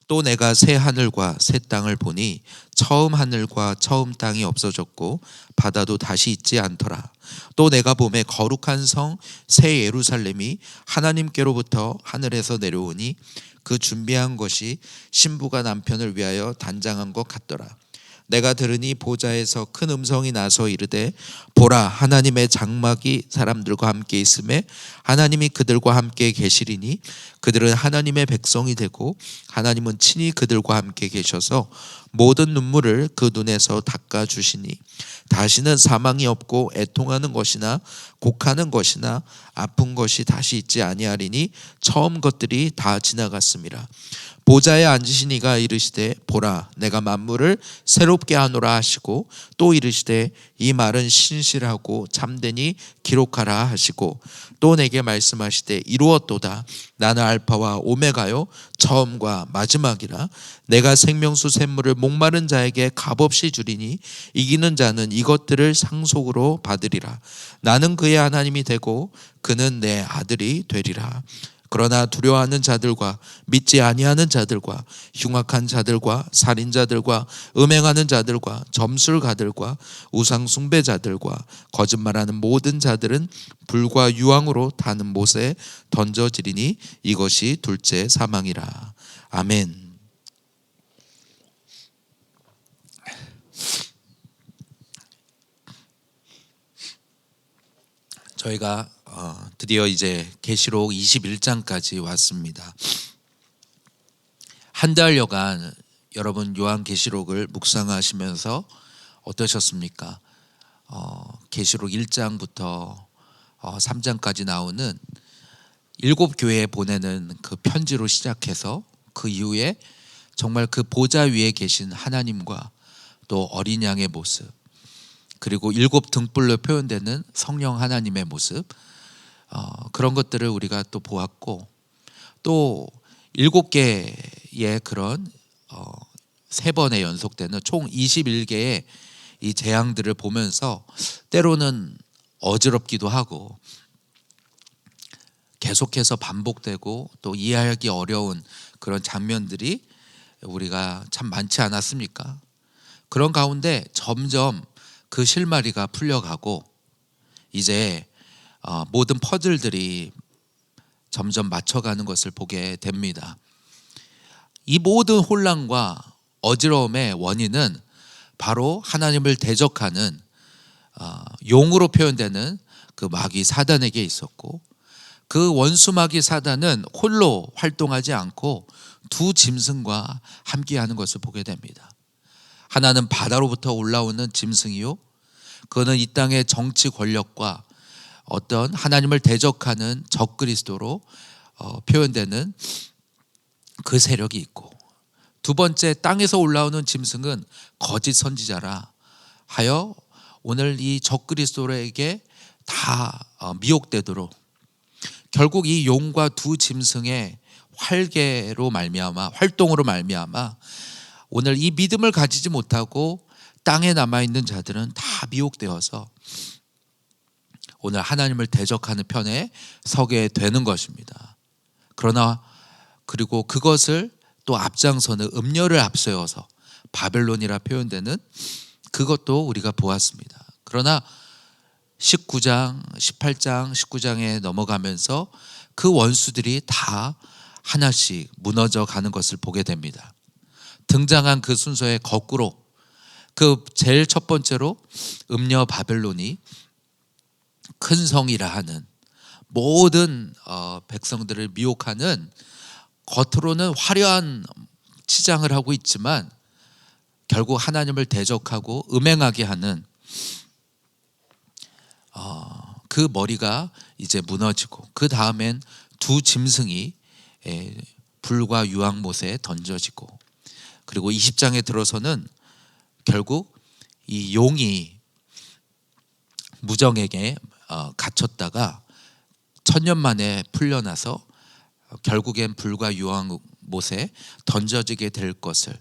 또 내가 새 하늘과 새 땅을 보니 처음 하늘과 처음 땅이 없어졌고 바다도 다시 있지 않더라. 또 내가 보매 거룩한 성 새 예루살렘이 하나님께로부터 하늘에서 내려오니 그 준비한 것이 신부가 남편을 위하여 단장한 것 같더라. 내가 들으니 보좌에서 큰 음성이 나서 이르되 보라, 하나님의 장막이 사람들과 함께 있음에 하나님이 그들과 함께 계시리니 그들은 하나님의 백성이 되고 하나님은 친히 그들과 함께 계셔서 모든 눈물을 그 눈에서 닦아주시니 다시는 사망이 없고 애통하는 것이나 곡하는 것이나 아픈 것이 다시 있지 아니하리니 처음 것들이 다 지나갔음이라. 보좌에 앉으신 이가 이르시되 보라, 내가 만물을 새롭게 하노라 하시고 또 이르시되 이 말은 신실하고 참되니 기록하라 하시고 또 내게 말씀하시되 이루었도다. 나는 알파와 오메가요 처음과 마지막이라. 내가 생명수 샘물을 목마른 자에게 값없이 주리니 이기는 자는 이것들을 상속으로 받으리라. 나는 그의 하나님이 되고 그는 내 아들이 되리라. 그러나 두려워하는 자들과 믿지 아니하는 자들과 흉악한 자들과 살인자들과 음행하는 자들과 점술가들과 우상 숭배자들과 거짓말하는 모든 자들은 불과 유황으로 타는 못에 던져지리니 이것이 둘째 사망이라. 아멘. 저희가 드디어 이제 계시록 21장까지 왔습니다. 한 달여간 여러분 요한계시록을 묵상하시면서 어떠셨습니까? 계시록 1장부터 3장까지 나오는 7교회에 보내는 그 편지로 시작해서 그 이후에 정말 그 보좌 위에 계신 하나님과 또 어린 양의 모습, 그리고 7 등불로 표현되는 성령 하나님의 모습, 그런 것들을 우리가 또 보았고, 또 7개의 그런 3번에 연속되는 총 21개의 이 재앙들을 보면서 때로는 어지럽기도 하고 계속해서 반복되고 또 이해하기 어려운 그런 장면들이 우리가 참 많지 않았습니까? 그런 가운데 점점 그 실마리가 풀려가고 이제 모든 퍼즐들이 점점 맞춰가는 것을 보게 됩니다. 이 모든 혼란과 어지러움의 원인은 바로 하나님을 대적하는 용으로 표현되는 그 마귀 사단에게 있었고, 그 원수 마귀 사단은 홀로 활동하지 않고 두 짐승과 함께하는 것을 보게 됩니다. 하나는 바다로부터 올라오는 짐승이요, 그거는 이 땅의 정치 권력과 어떤 하나님을 대적하는 적그리스도로 표현되는 그 세력이 있고, 두 번째 땅에서 올라오는 짐승은 거짓 선지자라 하여 오늘 이 적그리스도에게 다 미혹되도록, 결국 이 용과 두 짐승의 활개로 말미암아, 활동으로 말미암아 오늘 이 믿음을 가지지 못하고 땅에 남아있는 자들은 다 미혹되어서 오늘 하나님을 대적하는 편에 서게 되는 것입니다. 그러나 그리고 그것을 또 앞장서는 음녀를 앞세워서 바벨론이라 표현되는 그것도 우리가 보았습니다. 그러나 19장, 18장, 19장에 넘어가면서 그 원수들이 다 하나씩 무너져 가는 것을 보게 됩니다. 등장한 그 순서의 거꾸로, 그 제일 첫 번째로 음녀 바벨론이 큰 성이라 하는 모든 백성들을 미혹하는, 겉으로는 화려한 치장을 하고 있지만 결국 하나님을 대적하고 음행하게 하는 그 머리가 이제 무너지고, 그 다음엔 두 짐승이 불과 유황못에 던져지고, 그리고 20장에 들어서는 결국 이 용이 무정에게 갇혔다가 1000년 만에 풀려나서 결국엔 불과 유황못에 던져지게 될 것을,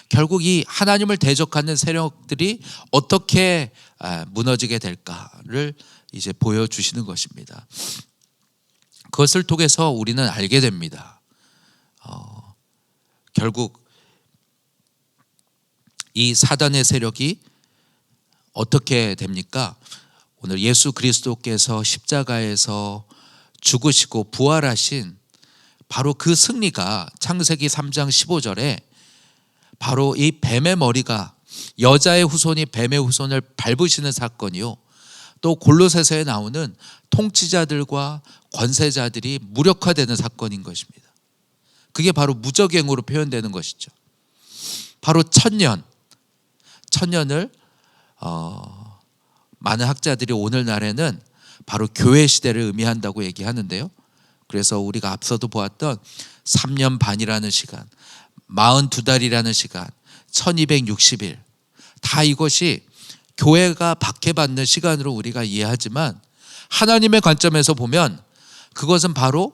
결국 이 하나님을 대적하는 세력들이 어떻게 무너지게 될까를 이제 보여주시는 것입니다. 그것을 통해서 우리는 알게 됩니다. 결국 이 사단의 세력이 어떻게 됩니까? 오늘 예수 그리스도께서 십자가에서 죽으시고 부활하신 바로 그 승리가 창세기 3장 15절에 바로 이 뱀의 머리가 여자의 후손이 뱀의 후손을 밟으시는 사건이요, 또 골로새서에 나오는 통치자들과 권세자들이 무력화되는 사건인 것입니다. 그게 바로 무저갱으로 표현되는 것이죠. 바로 천년을 많은 학자들이 오늘날에는 바로 교회 시대를 의미한다고 얘기하는데요. 그래서 우리가 앞서도 보았던 3년 반이라는 시간, 42달이라는 시간, 1260일, 다 이것이 교회가 박해받는 시간으로 우리가 이해하지만 하나님의 관점에서 보면 그것은 바로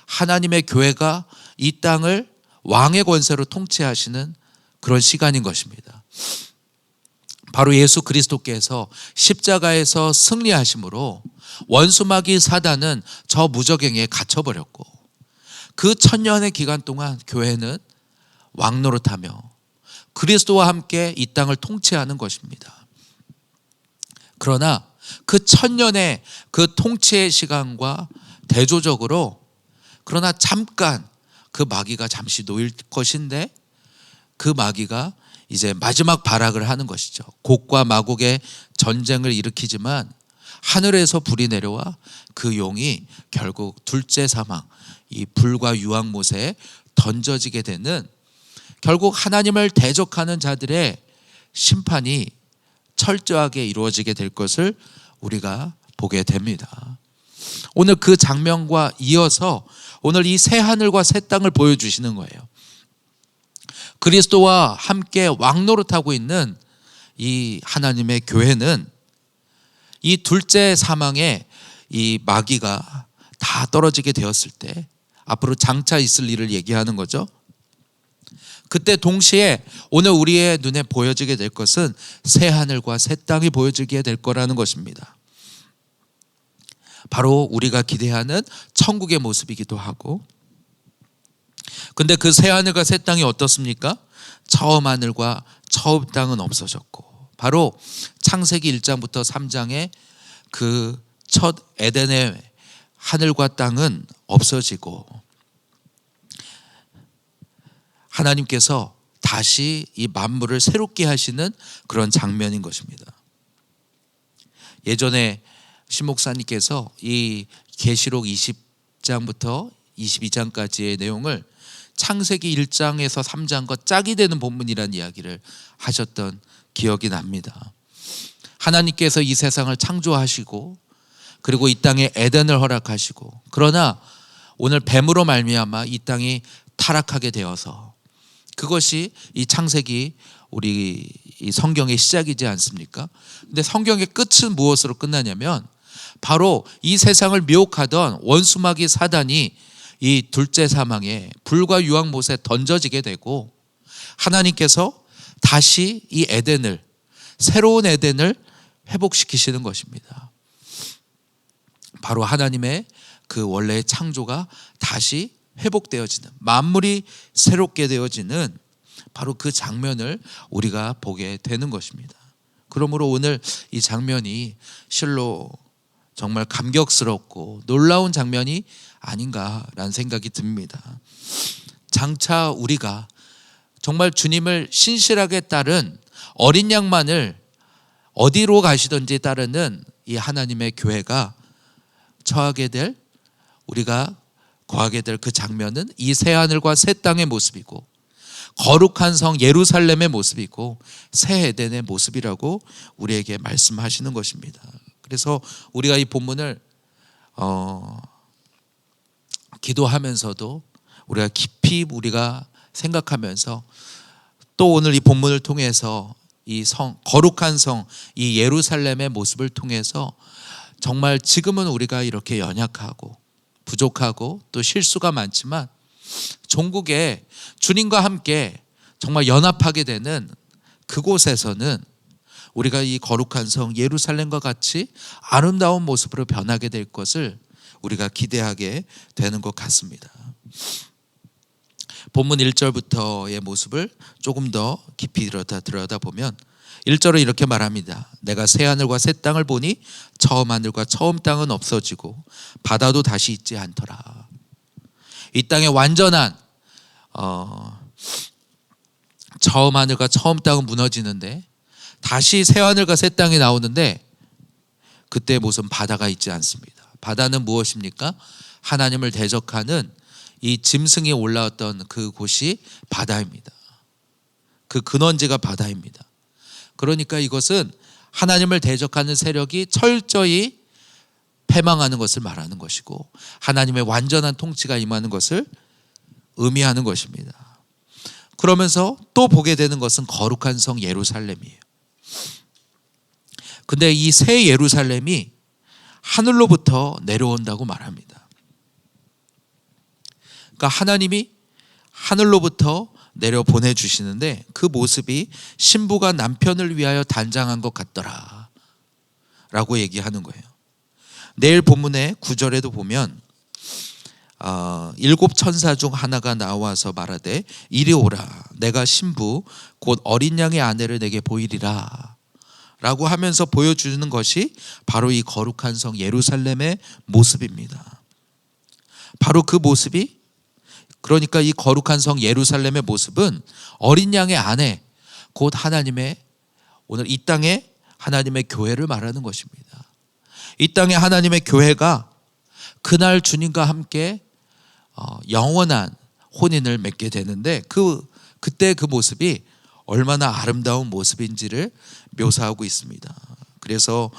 하나님의 교회가 이 땅을 왕의 권세로 통치하시는 그런 시간인 것입니다. 바로 예수 그리스도께서 십자가에서 승리하심으로 원수마귀 사단은 저 무저갱에 갇혀버렸고, 그 천년의 기간 동안 교회는 왕노릇하며 그리스도와 함께 이 땅을 통치하는 것입니다. 그러나 그 천년의 그 통치의 시간과 대조적으로, 그러나 잠깐 그 마귀가 잠시 놓일 것인데, 그 마귀가 이제 마지막 발악을 하는 것이죠. 곡과 마곡의 전쟁을 일으키지만 하늘에서 불이 내려와 그 용이 결국 둘째 사망, 이 불과 유황못에 던져지게 되는, 결국 하나님을 대적하는 자들의 심판이 철저하게 이루어지게 될 것을 우리가 보게 됩니다. 오늘 그 장면과 이어서 오늘 이 새 하늘과 새 땅을 보여주시는 거예요. 그리스도와 함께 왕노릇하고 있는 이 하나님의 교회는 이 둘째 사망에 이 마귀가 다 떨어지게 되었을 때 앞으로 장차 있을 일을 얘기하는 거죠. 그때 동시에 오늘 우리의 눈에 보여지게 될 것은 새 하늘과 새 땅이 보여지게 될 거라는 것입니다. 바로 우리가 기대하는 천국의 모습이기도 하고, 근데 그 새 하늘과 새 땅이 어떻습니까? 처음 하늘과 처음 땅은 없어졌고, 바로 창세기 1장부터 3장의 그 첫 에덴의 하늘과 땅은 없어지고 하나님께서 다시 이 만물을 새롭게 하시는 그런 장면인 것입니다. 예전에 신 목사님께서 이 계시록 20장부터 22장까지의 내용을 창세기 1장에서 3장과 짝이 되는 본문이라는 이야기를 하셨던 기억이 납니다. 하나님께서 이 세상을 창조하시고 그리고 이 땅에 에덴을 허락하시고, 그러나 오늘 뱀으로 말미암아 이 땅이 타락하게 되어서, 그것이 이 창세기 우리 이 성경의 시작이지 않습니까? 근데 성경의 끝은 무엇으로 끝나냐면 바로 이 세상을 미혹하던 원수마귀 사단이 이 둘째 사망에 불과 유황못에 던져지게 되고, 하나님께서 다시 이 에덴을, 새로운 에덴을 회복시키시는 것입니다. 바로 하나님의 그 원래의 창조가 다시 회복되어지는, 만물이 새롭게 되어지는 바로 그 장면을 우리가 보게 되는 것입니다. 그러므로 오늘 이 장면이 실로 정말 감격스럽고 놀라운 장면이 아닌가라는 생각이 듭니다. 장차 우리가 정말 주님을 신실하게 따른 어린 양만을 어디로 가시든지 따르는 이 하나님의 교회가 처하게 될, 우리가 거하게 될 그 장면은 이 새 하늘과 새 땅의 모습이고, 거룩한 성 예루살렘의 모습이고, 새 에덴의 모습이라고 우리에게 말씀하시는 것입니다. 그래서 우리가 이 본문을 기도하면서도 우리가 깊이 우리가 생각하면서, 또 오늘 이 본문을 통해서 이 성, 거룩한 성, 이 예루살렘의 모습을 통해서 정말 지금은 우리가 이렇게 연약하고 부족하고 또 실수가 많지만 종국에 주님과 함께 정말 연합하게 되는 그곳에서는 우리가 이 거룩한 성 예루살렘과 같이 아름다운 모습으로 변하게 될 것을 우리가 기대하게 되는 것 같습니다. 본문 1절부터의 모습을 조금 더 깊이 들여다보면 1절은 이렇게 말합니다. 내가 새 하늘과 새 땅을 보니 처음 하늘과 처음 땅은 없어지고 바다도 다시 있지 않더라. 이 땅에 완전한 처음 하늘과 처음 땅은 무너지는데 다시 새 하늘과 새 땅이 나오는데 그때 무슨 바다가 있지 않습니다. 바다는 무엇입니까? 하나님을 대적하는 이 짐승이 올라왔던 그 곳이 바다입니다. 그 근원지가 바다입니다. 그러니까 이것은 하나님을 대적하는 세력이 철저히 패망하는 것을 말하는 것이고 하나님의 완전한 통치가 임하는 것을 의미하는 것입니다. 그러면서 또 보게 되는 것은 거룩한 성 예루살렘이에요. 근데 이 새 예루살렘이 하늘로부터 내려온다고 말합니다. 그러니까 하나님이 하늘로부터 내려 보내주시는데 그 모습이 신부가 남편을 위하여 단장한 것 같더라 라고 얘기하는 거예요. 내일 본문의 9절에도 보면 7 천사 중 하나가 나와서 말하되 이리 오라 내가 신부 곧 어린 양의 아내를 내게 보이리라 라고 하면서 보여주는 것이 바로 이 거룩한 성 예루살렘의 모습입니다. 바로 그 모습이 그러니까 이 거룩한 성 예루살렘의 모습은 어린 양의 아내 곧 하나님의 오늘 이 땅에 하나님의 교회를 말하는 것입니다. 이 땅에 하나님의 교회가 그날 주님과 함께 영원한 혼인을 맺게 되는데 그때 그 모습이 얼마나 아름다운 모습인지를 묘사하고 있습니다. 그래서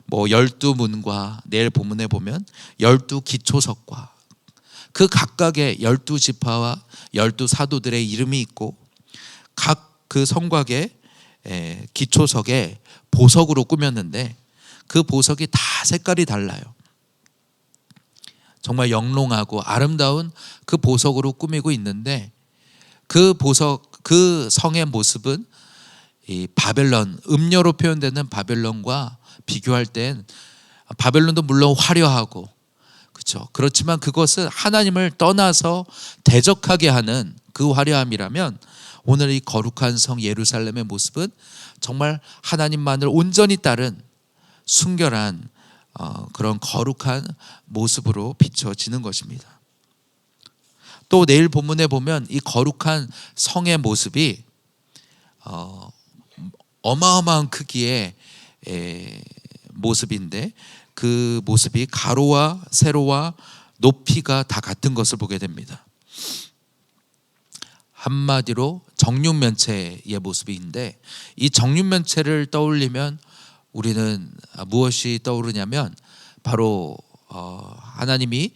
12문과 내일 본문에 보면 12기초석과 그 각각의 12지파와 12사도들의 이름이 있고 각 그 성곽의 기초석에 보석으로 꾸몄는데 그 보석이 다 색깔이 달라요. 정말 영롱하고 아름다운 그 보석으로 꾸미고 있는데 그 보석 그 성의 모습은 이 바벨론 음녀로 표현되는 바벨론과 비교할 땐 바벨론도 물론 화려하고 그렇죠. 그렇지만 그것은 하나님을 떠나서 대적하게 하는 그 화려함이라면 오늘 이 거룩한 성 예루살렘의 모습은 정말 하나님만을 온전히 따른 순결한 그런 거룩한 모습으로 비춰지는 것입니다. 또 내일 본문에 보면 이 거룩한 성의 모습이 어마어마한 크기의 모습인데 그 모습이 가로와 세로와 높이가 다 같은 것을 보게 됩니다. 한마디로 정육면체의 모습인데 이 정육면체를 떠올리면 우리는 무엇이 떠오르냐면 바로 하나님이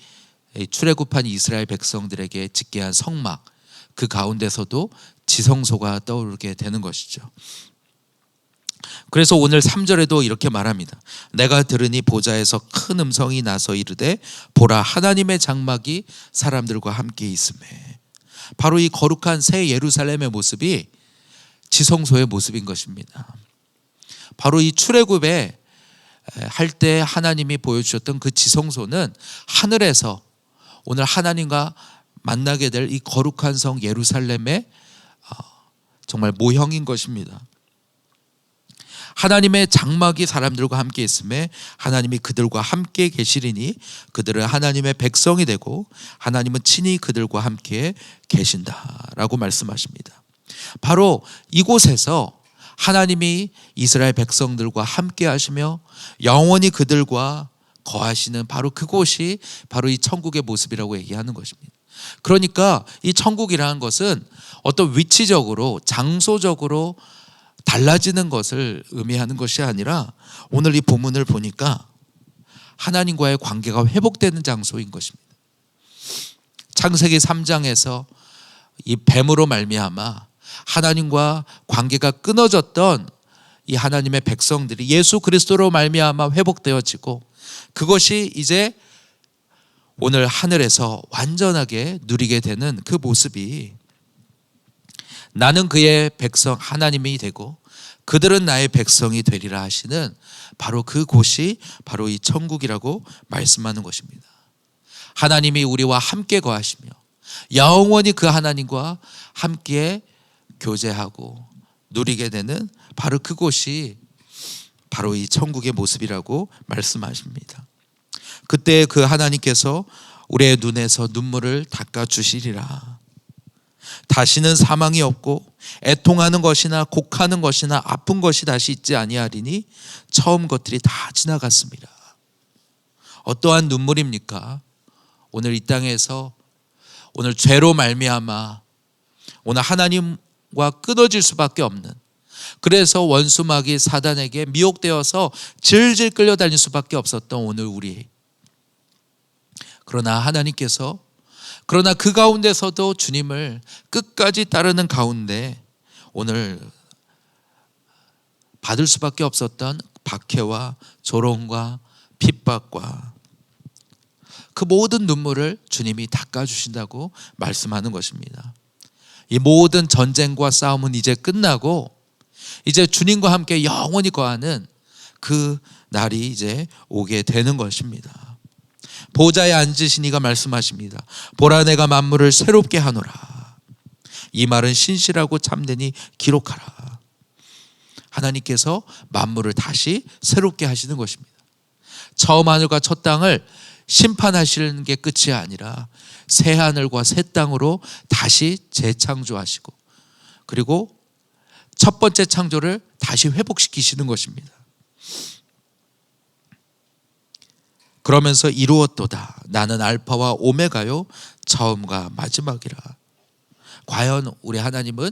출애굽한 이스라엘 백성들에게 짓게 한 성막 그 가운데서도 지성소가 떠오르게 되는 것이죠. 그래서 오늘 3절에도 이렇게 말합니다. 내가 들으니 보좌에서 큰 음성이 나서 이르되 보라 하나님의 장막이 사람들과 함께 있음에 바로 이 거룩한 새 예루살렘의 모습이 지성소의 모습인 것입니다. 바로 이 출애굽에 할 때 하나님이 보여주셨던 그 지성소는 하늘에서 오늘 하나님과 만나게 될 이 거룩한 성 예루살렘의 정말 모형인 것입니다. 하나님의 장막이 사람들과 함께 있음에 하나님이 그들과 함께 계시리니 그들은 하나님의 백성이 되고 하나님은 친히 그들과 함께 계신다라고 말씀하십니다. 바로 이곳에서 하나님이 이스라엘 백성들과 함께 하시며 영원히 그들과 거하시는 바로 그곳이 바로 이 천국의 모습이라고 얘기하는 것입니다. 그러니까 이 천국이라는 것은 어떤 위치적으로 장소적으로 달라지는 것을 의미하는 것이 아니라 오늘 이 본문을 보니까 하나님과의 관계가 회복되는 장소인 것입니다. 창세기 3장에서 이 뱀으로 말미암아 하나님과 관계가 끊어졌던 이 하나님의 백성들이 예수 그리스도로 말미암아 회복되어지고 그것이 이제 오늘 하늘에서 완전하게 누리게 되는 그 모습이 나는 그의 백성 하나님이 되고 그들은 나의 백성이 되리라 하시는 바로 그곳이 바로 이 천국이라고 말씀하는 것입니다. 하나님이 우리와 함께 거하시며 영원히 그 하나님과 함께 교제하고 누리게 되는 바로 그곳이 바로 이 천국의 모습이라고 말씀하십니다. 그때 그 하나님께서 우리의 눈에서 눈물을 닦아주시리라. 다시는 사망이 없고 애통하는 것이나 곡하는 것이나 아픈 것이 다시 있지 아니하리니 처음 것들이 다 지나갔습니다. 어떠한 눈물입니까? 오늘 이 땅에서 오늘 죄로 말미암아 오늘 하나님과 끊어질 수밖에 없는, 그래서 원수 마귀 사단에게 미혹되어서 질질 끌려다닐 수밖에 없었던 오늘 우리. 그러나 하나님께서 그 가운데서도 주님을 끝까지 따르는 가운데 오늘 받을 수밖에 없었던 박해와 조롱과 핍박과 그 모든 눈물을 주님이 닦아주신다고 말씀하는 것입니다. 이 모든 전쟁과 싸움은 이제 끝나고 이제 주님과 함께 영원히 거하는 그 날이 이제 오게 되는 것입니다. 보좌에 앉으신 이가 말씀하십니다. 보라, 내가 만물을 새롭게 하노라. 이 말은 신실하고 참되니 기록하라. 하나님께서 만물을 다시 새롭게 하시는 것입니다. 처음 하늘과 첫 땅을 심판하시는 게 끝이 아니라 새 하늘과 새 땅으로 다시 재창조하시고, 그리고 첫 번째 창조를 다시 회복시키시는 것입니다. 그러면서 이루었도다. 나는 알파와 오메가요, 처음과 마지막이라. 과연 우리 하나님은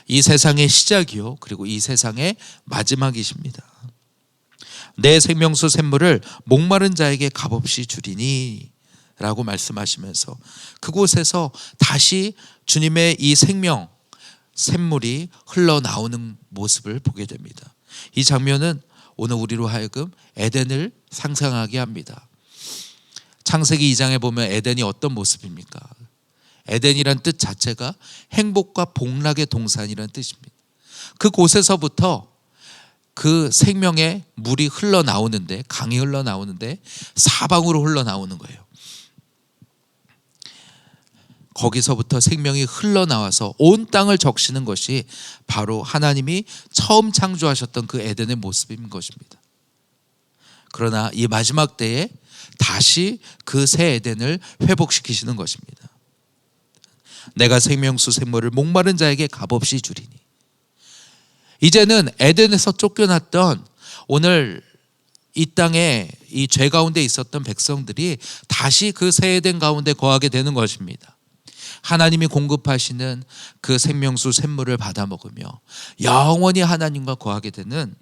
이 세상의 시작이요, 그리고 이 세상의 마지막이십니다. 내 생명수 샘물을 목마른 자에게 값없이 주리니 라고 말씀하시면서 그곳에서 다시 주님의 이 생명 샘물이 흘러나오는 모습을 보게 됩니다. 이 장면은 오늘 우리로 하여금 에덴을 상상하게 합니다. 창세기 2장에 보면 에덴이 어떤 모습입니까? 에덴이란 뜻 자체가 행복과 복락의 동산이라는 뜻입니다. 그곳에서부터 그 생명의 물이 흘러나오는데, 강이 흘러나오는데 사방으로 흘러나오는 거예요. 거기서부터 생명이 흘러나와서 온 땅을 적시는 것이 바로 하나님이 처음 창조하셨던 그 에덴의 모습인 것입니다. 그러나 이 마지막 때에 다시 그 새 에덴을 회복시키시는 것입니다. 내가 생명수 샘물을 목마른 자에게 값없이 주리니. 이제는 에덴에서 쫓겨났던 오늘 이 땅에 이 죄 가운데 있었던 백성들이 다시 그 새 에덴 가운데 거하게 되는 것입니다. 하나님이 공급하시는 그 생명수 샘물을 받아 먹으며 영원히 하나님과 거하게 되는,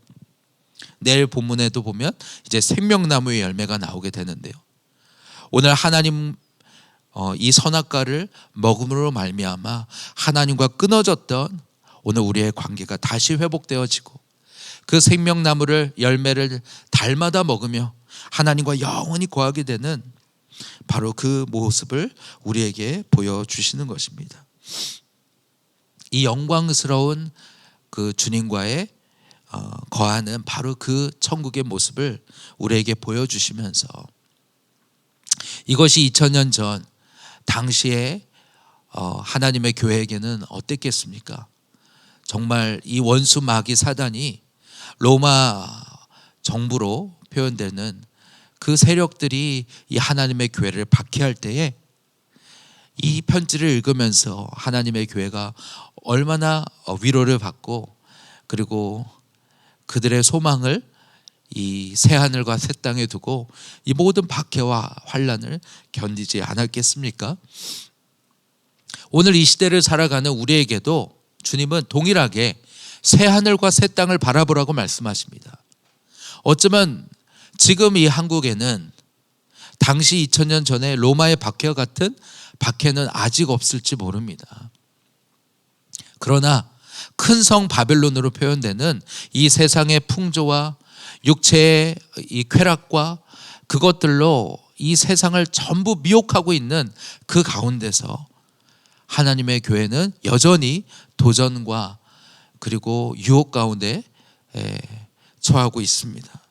내일 본문에도 보면 이제 생명나무의 열매가 나오게 되는데요. 오늘 하나님 이 선악과를 먹음으로 말미암아 하나님과 끊어졌던 오늘 우리의 관계가 다시 회복되어지고 그 생명나무를 열매를 달마다 먹으며 하나님과 영원히 거하게 되는 바로 그 모습을 우리에게 보여주시는 것입니다. 이 영광스러운 그 주님과의 거하는 바로 그 천국의 모습을 우리에게 보여주시면서 이것이 2000년 전 당시에 하나님의 교회에게는 어땠겠습니까? 정말 이 원수 마귀 사단이 로마 정부로 표현되는 그 세력들이 이 하나님의 교회를 박해할 때에 이 편지를 읽으면서 하나님의 교회가 얼마나 위로를 받고, 그리고 그들의 소망을 이 새하늘과 새 땅에 두고 이 모든 박해와 환난을 견디지 않았겠습니까? 오늘 이 시대를 살아가는 우리에게도 주님은 동일하게 새하늘과 새 땅을 바라보라고 말씀하십니다. 어쩌면 지금 이 한국에는 당시 2000년 전에 로마의 박해와 같은 박해는 아직 없을지 모릅니다. 그러나 큰 성 바벨론으로 표현되는 이 세상의 풍조와 육체의 이 쾌락과 그것들로 이 세상을 전부 미혹하고 있는 그 가운데서 하나님의 교회는 여전히 도전과 그리고 유혹 가운데 처하고 있습니다.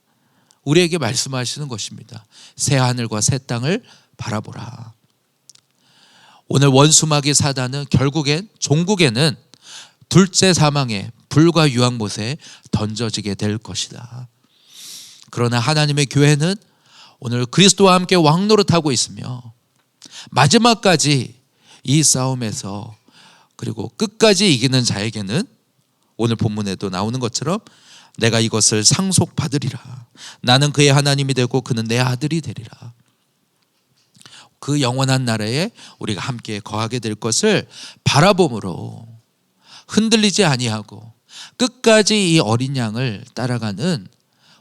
우리에게 말씀하시는 것입니다. 새 하늘과 새 땅을 바라보라. 오늘 원수마귀 사단은 결국엔 종국에는 둘째 사망의 불과 유황못에 던져지게 될 것이다. 그러나 하나님의 교회는 오늘 그리스도와 함께 왕노릇하고 있으며 마지막까지 이 싸움에서 그리고 끝까지 이기는 자에게는 오늘 본문에도 나오는 것처럼 내가 이것을 상속받으리라. 나는 그의 하나님이 되고 그는 내 아들이 되리라. 그 영원한 나라에 우리가 함께 거하게 될 것을 바라봄으로 흔들리지 아니하고 끝까지 이 어린 양을 따라가는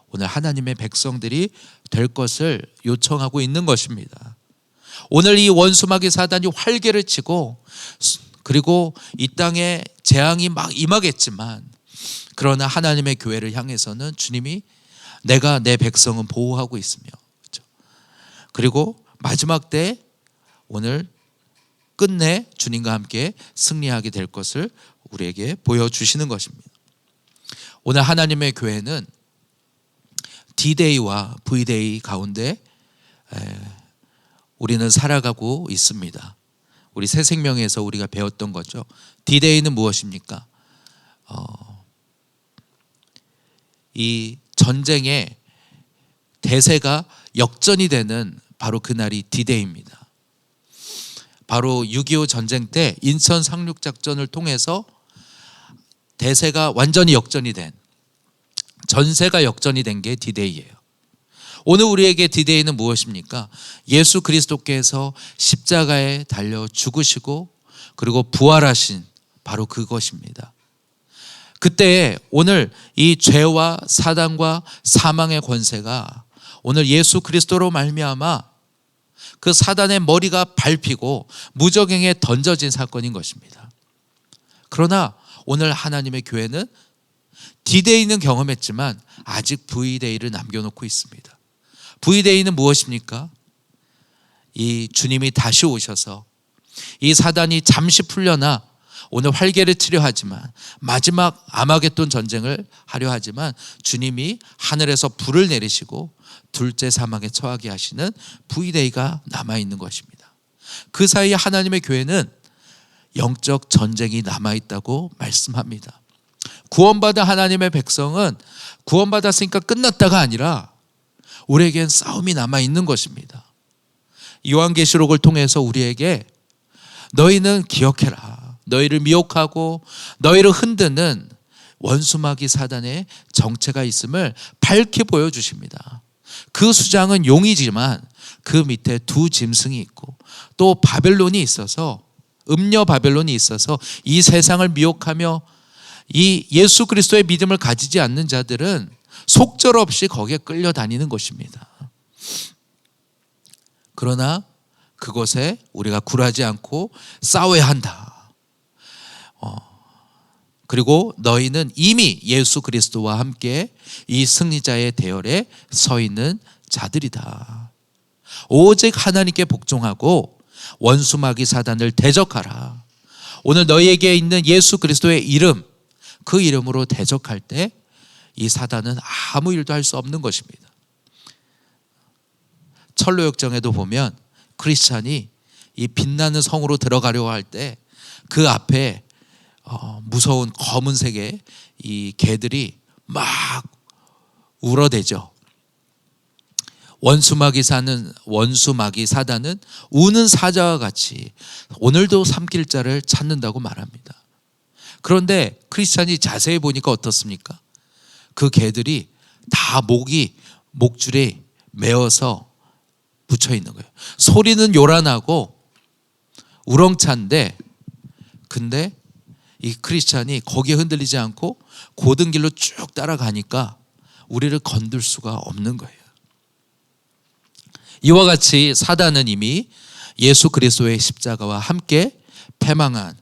오늘 하나님의 백성들이 될 것을 요청하고 있는 것입니다. 오늘 이 원수마귀 사단이 활개를 치고 그리고 이 땅에 재앙이 막 임하겠지만 그러나 하나님의 교회를 향해서는 주님이 내가 내 백성은 보호하고 있으며 그리고 마지막 때 오늘 끝내 주님과 함께 승리하게 될 것을 우리에게 보여주시는 것입니다. 오늘 하나님의 교회는 D-Day와 V-Day 가운데 우리는 살아가고 있습니다. 우리 새 생명에서 우리가 배웠던 거죠. D-Day는 무엇입니까? 이 전쟁의 대세가 역전이 되는 바로 그날이 D-Day입니다. 바로 6.25 전쟁 때 인천 상륙작전을 통해서 대세가 완전히 역전이 된, 전세가 역전이 된 게 D-Day예요. 오늘 우리에게 D-Day는 무엇입니까? 예수 그리스도께서 십자가에 달려 죽으시고 그리고 부활하신 바로 그것입니다. 그때 오늘 이 죄와 사단과 사망의 권세가 오늘 예수 그리스도로 말미암아 그 사단의 머리가 밟히고 무저갱에 던져진 사건인 것입니다. 그러나 오늘 하나님의 교회는 D-Day는 경험했지만 아직 V-Day를 남겨놓고 있습니다. V-Day는 무엇입니까? 이 주님이 다시 오셔서 이 사단이 잠시 풀려나 오늘 활개를 치려 하지만 마지막 아마겟돈 전쟁을 하려 하지만 주님이 하늘에서 불을 내리시고 둘째 사망에 처하게 하시는 V-Day가 남아있는 것입니다. 그 사이에 하나님의 교회는 영적 전쟁이 남아있다고 말씀합니다. 구원받은 하나님의 백성은 구원받았으니까 끝났다가 아니라 우리에겐 싸움이 남아있는 것입니다. 요한계시록을 통해서 우리에게 너희는 기억해라. 너희를 미혹하고 너희를 흔드는 원수마귀 사단의 정체가 있음을 밝히 보여주십니다. 그 수장은 용이지만 그 밑에 두 짐승이 있고 또 바벨론이 있어서 음녀 바벨론이 있어서 이 세상을 미혹하며 이 예수 그리스도의 믿음을 가지지 않는 자들은 속절없이 거기에 끌려다니는 것입니다. 그러나 그것에 우리가 굴하지 않고 싸워야 한다. 그리고 너희는 이미 예수 그리스도와 함께 이 승리자의 대열에 서 있는 자들이다. 오직 하나님께 복종하고 원수마귀 사단을 대적하라. 오늘 너희에게 있는 예수 그리스도의 이름, 그 이름으로 대적할 때 이 사단은 아무 일도 할 수 없는 것입니다. 철로역정에도 보면 크리스찬이 이 빛나는 성으로 들어가려고 할 때 그 앞에 무서운 검은색의 이 개들이 막 울어대죠. 원수마귀 사단은 우는 사자와 같이 오늘도 삼킬 자를 찾는다고 말합니다. 그런데 크리스찬이 자세히 보니까 어떻습니까? 그 개들이 다 목줄에 매어서 붙여 있는 거예요. 소리는 요란하고 우렁찬데 근데 이 크리스찬이 거기에 흔들리지 않고 고든 길로 쭉 따라가니까 우리를 건들 수가 없는 거예요. 이와 같이 사단은 이미 예수 그리스도의 십자가와 함께 패망한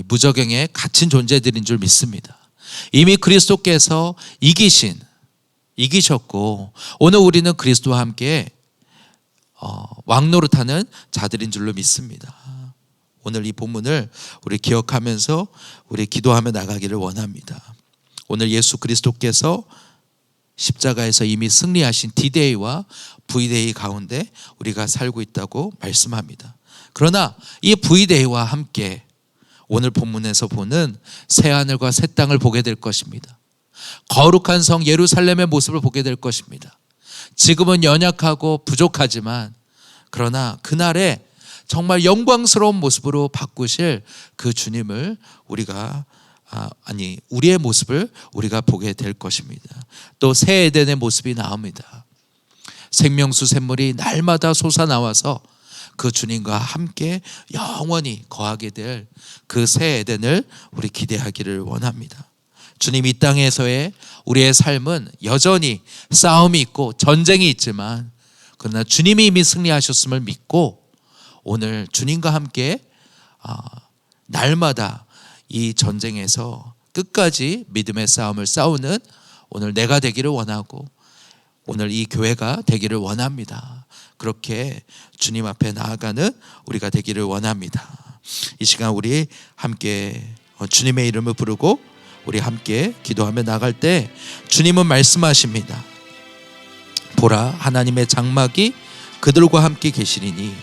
무저갱에 갇힌 존재들인 줄 믿습니다. 이미 그리스도께서 이기셨고 오늘 우리는 그리스도와 함께 왕노릇하는 자들인 줄로 믿습니다. 오늘 이 본문을 우리 기억하면서 우리 기도하며 나가기를 원합니다. 오늘 예수 그리스도께서 십자가에서 이미 승리하신 D-Day와 V-Day 가운데 우리가 살고 있다고 말씀합니다. 그러나 이 V데이와 함께 오늘 본문에서 보는 새하늘과 새 땅을 보게 될 것입니다. 거룩한 성 예루살렘의 모습을 보게 될 것입니다. 지금은 연약하고 부족하지만 그러나 그날에 정말 영광스러운 모습으로 바꾸실 그 주님을 우리의 모습을 우리가 보게 될 것입니다. 또 새 에덴의 모습이 나옵니다. 생명수 샘물이 날마다 솟아나와서 그 주님과 함께 영원히 거하게 될 그 새 에덴을 우리 기대하기를 원합니다. 주님 이 땅에서의 우리의 삶은 여전히 싸움이 있고 전쟁이 있지만 그러나 주님이 이미 승리하셨음을 믿고 오늘 주님과 함께 날마다 이 전쟁에서 끝까지 믿음의 싸움을 싸우는 오늘 내가 되기를 원하고 오늘 이 교회가 되기를 원합니다. 그렇게 주님 앞에 나아가는 우리가 되기를 원합니다. 이 시간 우리 함께 주님의 이름을 부르고 우리 함께 기도하며 나갈 때 주님은 말씀하십니다. 보라, 하나님의 장막이 그들과 함께 계시리니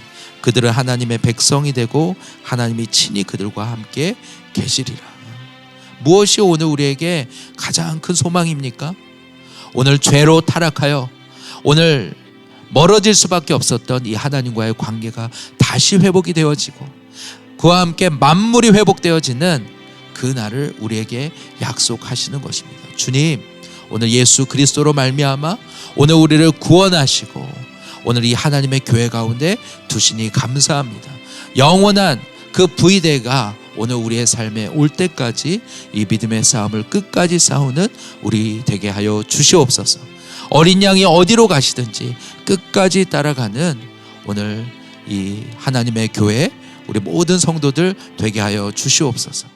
그들은 하나님의 백성이 되고 하나님이 친히 그들과 함께 계시리라. 무엇이 오늘 우리에게 가장 큰 소망입니까? 오늘 죄로 타락하여 오늘 멀어질 수밖에 없었던 이 하나님과의 관계가 다시 회복이 되어지고 그와 함께 만물이 회복되어지는 그 날을 우리에게 약속하시는 것입니다. 주님, 오늘 예수 그리스도로 말미암아 오늘 우리를 구원하시고 오늘 이 하나님의 교회 가운데 두시니 감사합니다. 영원한 그 V데이가 오늘 우리의 삶에 올 때까지 이 믿음의 싸움을 끝까지 싸우는 우리 되게 하여 주시옵소서. 어린 양이 어디로 가시든지 끝까지 따라가는 오늘 이 하나님의 교회 우리 모든 성도들 되게 하여 주시옵소서.